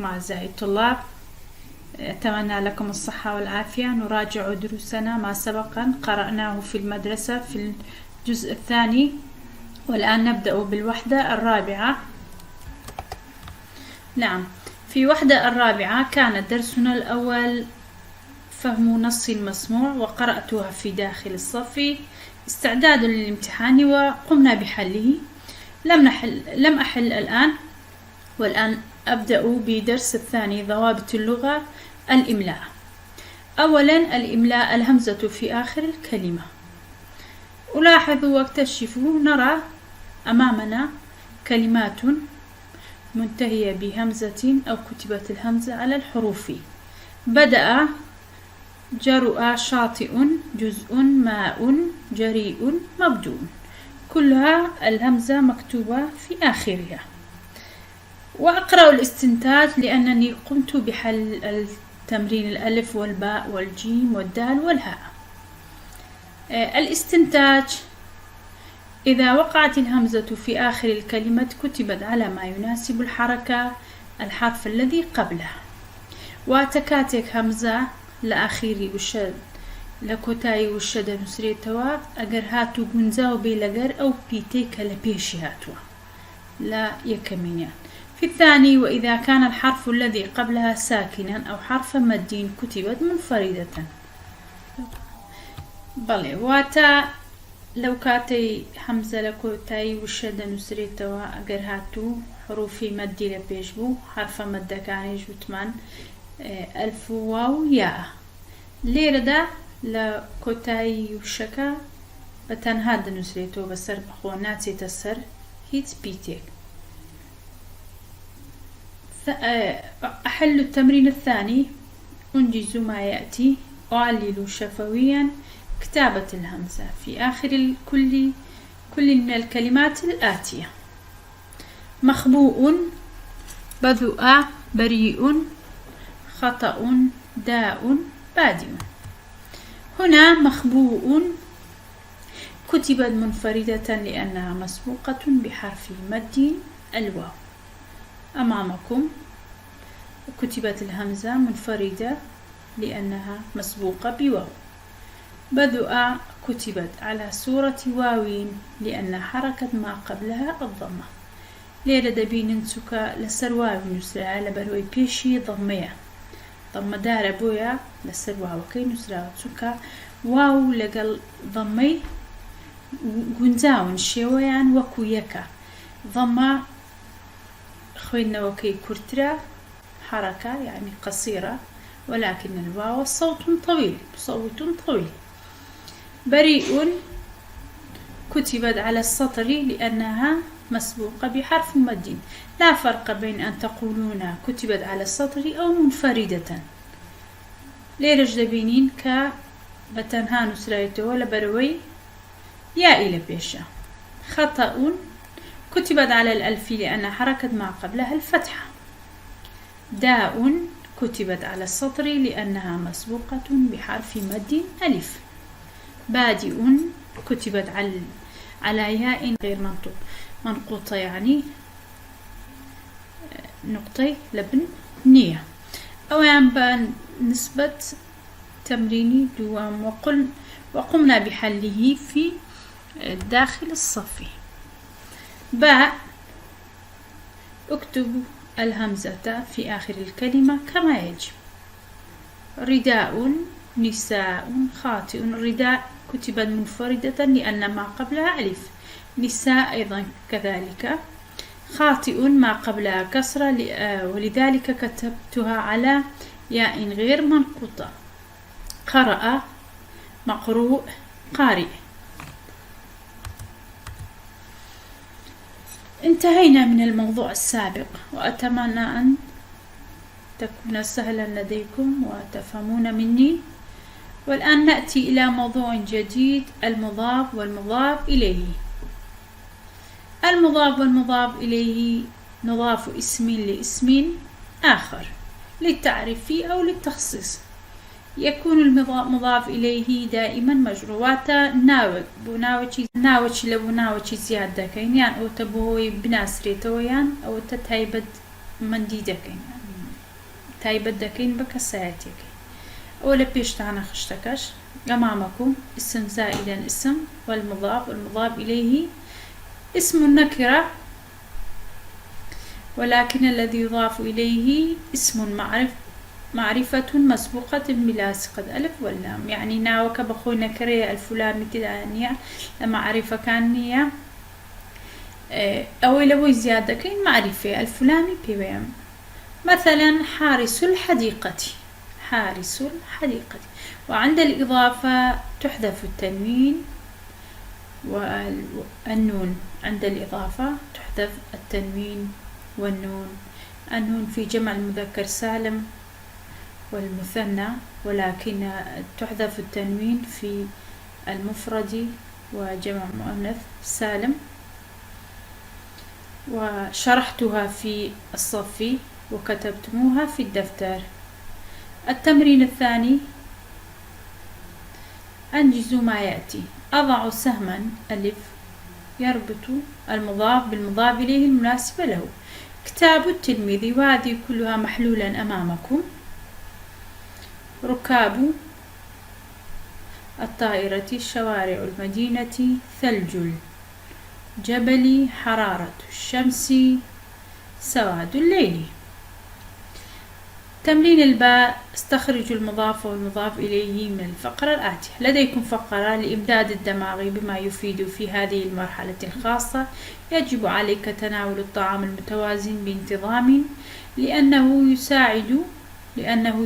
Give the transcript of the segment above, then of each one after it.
بكم أعزائي الطلاب. أتمنى لكم الصحة والعافية. نراجع دروسنا ما سبقا قرأناه في المدرسة في الجزء الثاني، والآن نبدأ بالوحدة الرابعة. نعم، في وحدة الرابعة كان درسنا الأول فهم نص المسموع، وقرأتها في داخل الصف استعدادا للامتحان وقمنا بحله. لم أحل الآن، والآن أبدأ بدرس الثاني ضوابط اللغة. الإملاء. أولا الإملاء الهمزة في آخر الكلمة. ألاحظ واكتشف نرى أمامنا كلمات منتهية بهمزة أو كتبت الهمزة على الحروف. بدأ جرؤ شاطئ جزء ماء جريء مبدوء، كلها الهمزة مكتوبة في آخرها. وأقرأ الاستنتاج لأنني قمت بحل التمرين الألف والباء والجيم والدال والهاء. الاستنتاج: إذا وقعت الهمزة في آخر الكلمة كتبت على ما يناسب الحركة الحرف الذي قبلها. واتكاتك همزة لآخيري وشد لكوتاي وشد نسريتوا أجر هاتو جنزاو بلجر أو بيتيك لبيشي هاتوا لا يكمنيان. في الثاني: وإذا كان الحرف الذي قبلها ساكنا أو حرف مد كتبت منفردة. بلي واتا لو كاتي همزة لكوتاي وشد نسريتوا أجر هاتو حروفي مد لبيشبو حرف مد كانيج وثمان ألف واو ياء. ليردا لكوتاي وشكا بتنهاد نسريتو بسر بخوناتي تسر هيت بيتيك. أحل التمرين الثاني: أنجز ما يأتي، أعلل شفويا كتابة الهمزة في آخر كل من الكلمات الآتية: مخبوء، بذوء، بريء، خطأ، داء، بادئ. هنا مخبوء كتبت منفردة لأنها مسبوقة بحرف مد الواو. أمامكم كتبت الهمزة منفردة لأنها مسبوقة بواو. بدء كتبت على صورة واو لأن حركة ما قبلها الضمة. ليرة دبين نسوكا لسر واو نسرع على بروي بيشي ضمية ضم دار بويا لسر واو كي نسرع تسوكا واو لقل ضمي جنزاون شويان وكويكا ضمة خوينا وكي كرترا حركة يعني قصيرة، ولكن الواو صوت طويل. بريء كتبت على السطر لأنها مسبوقة بحرف مد. لا فرق بين أن تقولون كتبت على السطر أو منفردة. ليرج دبينين بتنها نسرايته ولا بروي يا إلى بيشا. خطأ كتبت على الألف لأن حركة ما قبلها الفتحة. داء كتبت على السطر لأنها مسبوقة بحرف مد ألف. بادئ كتبت على ياء غير منقوطة يعني نقطة لبن نية. أولا نسبة تمريني دوام وقمنا بحله في داخل الصف. باء اكتب الهمزة في آخر الكلمة كما يجب. رداء، نساء، خاطئ. الرداء كتبت منفردة لأن ما قبلها ألف. نساء أيضا كذلك. خاطئ ما قبلها كسرة ولذلك كتبتها على ياء غير منقوطة. قرأ، مقروء، قارئ. انتهينا من الموضوع السابق، وأتمنى أن تكون سهلا لديكم وتفهمون مني. والآن نأتي إلى موضوع جديد: المضاف والمضاف إليه. المضاف والمضاف إليه نضاف اسم لاسم آخر للتعريف أو للتخصيص. يكون المضاف إليه دائما مجروراتا ناوچ لبناوچ زيادة كين يعني أو تبوي بناسري تويان أو تتهيبد من ديدة كين تايبەت دەکەین بە کەسایەتێکی. ئەوە لە پێشتانە خشتەکەش أمامكم اسم زائدا اسم والمضاف إليه اسم النكرة، ولكن الذي يضاف إليه اسم معرفة مسبوقة بلاصقة ألف واللام. يعني ناوك بخوي نكرة الفلاني تدانية معرفة كانية أو لو زيادة كين معرفة الفلاني بيوم. مثلا حارس الحديقة، حارس الحديقة. وعند الإضافة تحذف التنوين والنون، عند الإضافة تحذف التنوين والنون. النون في جمع المذكر سالم والمثنى، ولكن تحذف التنوين في المفرد وجمع مؤنث سالم. وشرحتها في الصف وكتبتموها في الدفتر. التمرين الثاني: أنجزوا ما يأتي. أضع سهما ألف يربط المضاف بالمضاف إليه المناسب له. كتاب التلميذ، وهذه كلها محلولا أمامكم. ركاب الطائرة، شوارع المدينة، ثلج الجبل، حرارة الشمس، سواد الليل. تمرين الباء: استخرجوا المضاف والمضاف إليه من الفقرة الآتية. لديكم فقرة لإمداد الدماغ بما يفيد في هذه المرحلة الخاصة. يجب عليك تناول الطعام المتوازن بانتظام لأنه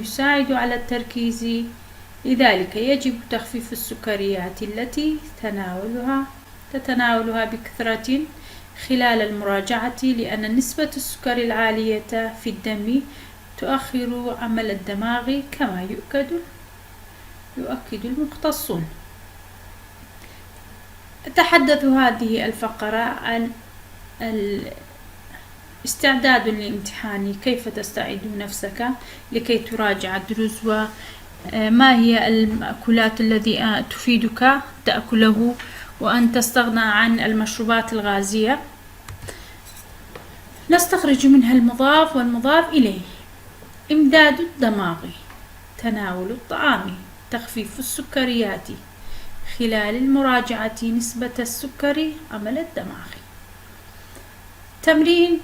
يساعد على التركيز. لذلك يجب تخفيف السكريات التي تتناولها بكثرة خلال المراجعة، لأن نسبة السكر العالية في الدم تؤخر عمل الدماغ كما يؤكد المختصون. تتحدث هذه الفقرة عن استعداد للامتحان، كيف تستعد نفسك لكي تراجع الدروس، وما هي المأكولات التي تفيدك تأكله، وأن تستغنى عن المشروبات الغازية. نستخرج منها المضاف والمضاف إليه. إمداد الدماغ، تناول الطعام، تخفيف السكريات خلال المراجعة، نسبة السكر، عمل الدماغ. تمرين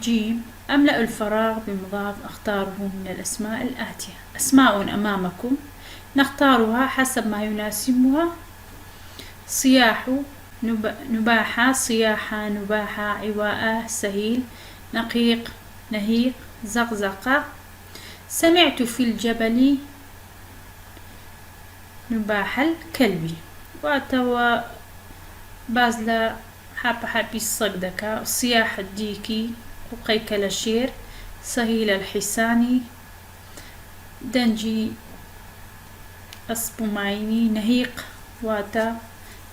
جيم: أملأ الفراغ بمضاف أختاره من الأسماء الآتية. أسماء أمامكم نختارها حسب ما يناسبها: صياح، نباحة، صياحة، نباحة، عواء، سهيل، نقيق، نهيق، زقزقة. سمعت في الجبل، نباح الكلب. واتوا بازلا حبي الصقدكة، صياح الديكي، وقيك الشير، سهيل الحساني، دنجي الصبمايني، نهيق واتا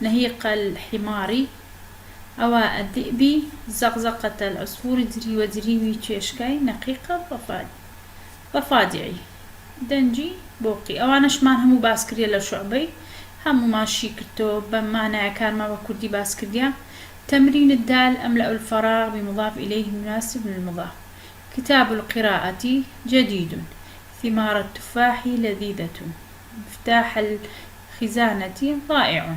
نهيق الحماري، أواء الذئبي، زقزقة العصفور، دري ودريوي تشيشكاي، نقيقة ضفادعي، دنجي بوقي. أوانا شمان همو باسكريا لشعبي، همو ماشي كرتو بمعنى كان ما بكردي باسكريا. تمرين الدال: أملأ الفراغ بمضاف إليه مناسب من المضاف. كتاب القراءة جديد، ثمار التفاح لذيذة، مفتاح الخزانة ضائع،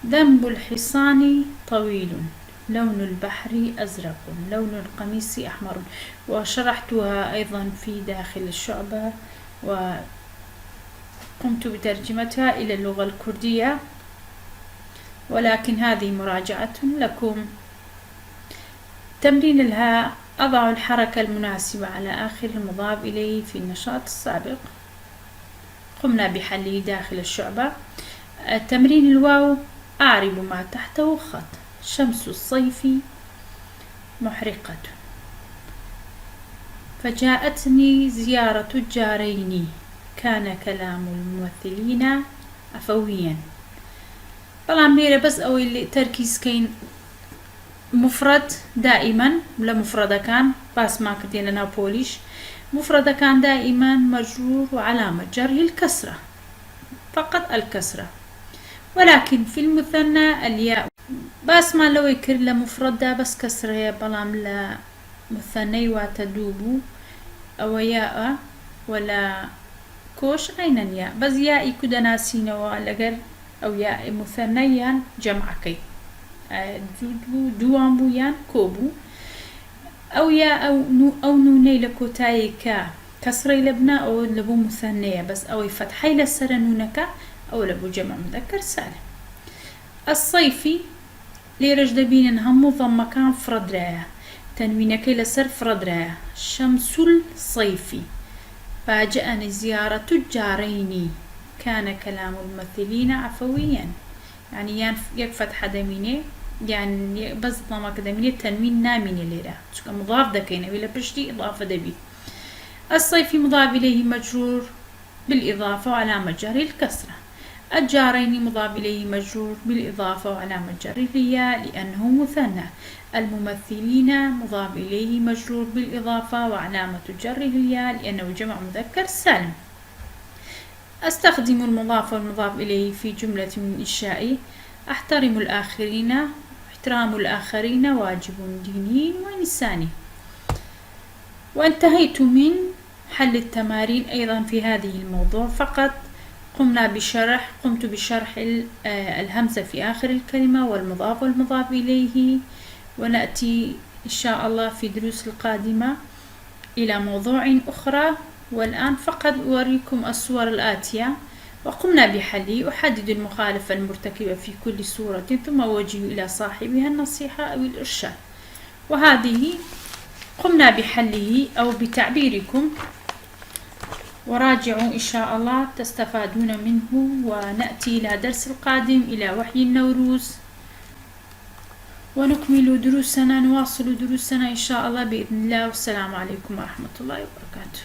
ذنب الحصان طويل، لون البحر أزرق، لون القميص أحمر. وشرحتها أيضا في داخل الشعبة، وقمت بترجمتها إلى اللغة الكردية، ولكن هذه مراجعة لكم. تمرين الهاء: أضع الحركة المناسبة على آخر المضاف إليه في النشاط السابق. قمنا بحله داخل الشعبة. تمرين الواو: أعرب ما تحته خط، شمس الصيف محرقة، فجاءتني زيارة الجارين، كان كلام الممثلين عفويا. بلام ليرة بس أو اللي تركيز كين مفرد دائما، لا مفرد كان بس ما كدين لنا بوليش. مفرد كان دائما مجرور وعلامة جره الكسرة، فقط الكسرة. ولكن في المثنى الياء بس ما لو يكر لمفرد بس كسرة، بلام لا مثنى وتدوب أو ياء ولا كوش عينا ياء بس ياء كده ناسينوا لقر أو ياء مثنيا جمعكي دوام بويان كوبو أو ياء أو نوني لكوتايكا كسري لبنا أو لبو مثنية بس أو فتحي لسر نونك أو لبو جمع مذكر سالم. الصيفي ليرج دبين هم ضم كان فردرايا تنوينك لسر فردرايا شمس الصيفي. فاجأني زيارة الجارين كان كلام الممثلين عفويا يعني يكفت دميني يعني بس ضمك دميني تنوين ناميني ليرا مضاف دكينا ولا بشتي إضافة دبي. الصيفي مضاف إليه مجرور بالإضافة وعلامة جره الكسرة. الجارين مضاف إليه مجرور بالإضافة وعلامة جره الياء لأنه مثنى. الممثلين مضاف إليه مجرور بالإضافة وعلامة جره الياء لأنه جمع مذكر سالم. أستخدم المضاف والمضاف إليه في جملة من إنشائي. أحترم الآخرين. احترام الآخرين واجب ديني وإنساني. وانتهيت من حل التمارين أيضا في هذه الموضوع فقط. قمت بشرح الهمزة في آخر الكلمة والمضاف والمضاف إليه. ونأتي إن شاء الله في دروس القادمة إلى موضوع أخرى. والآن فقط أوريكم الصور الآتية وقمنا بحله. أحدد المخالفة المرتكبة في كل صورة ثم أوجه إلى صاحبها النصيحة أو الإرشاد. وهذه قمنا بحله أو بتعبيركم وراجعوا إن شاء الله تستفادون منه. ونأتي إلى درس القادم إلى وحي النوروز ونكمل دروسنا نواصل دروسنا إن شاء الله بإذن الله. والسلام عليكم ورحمة الله وبركاته.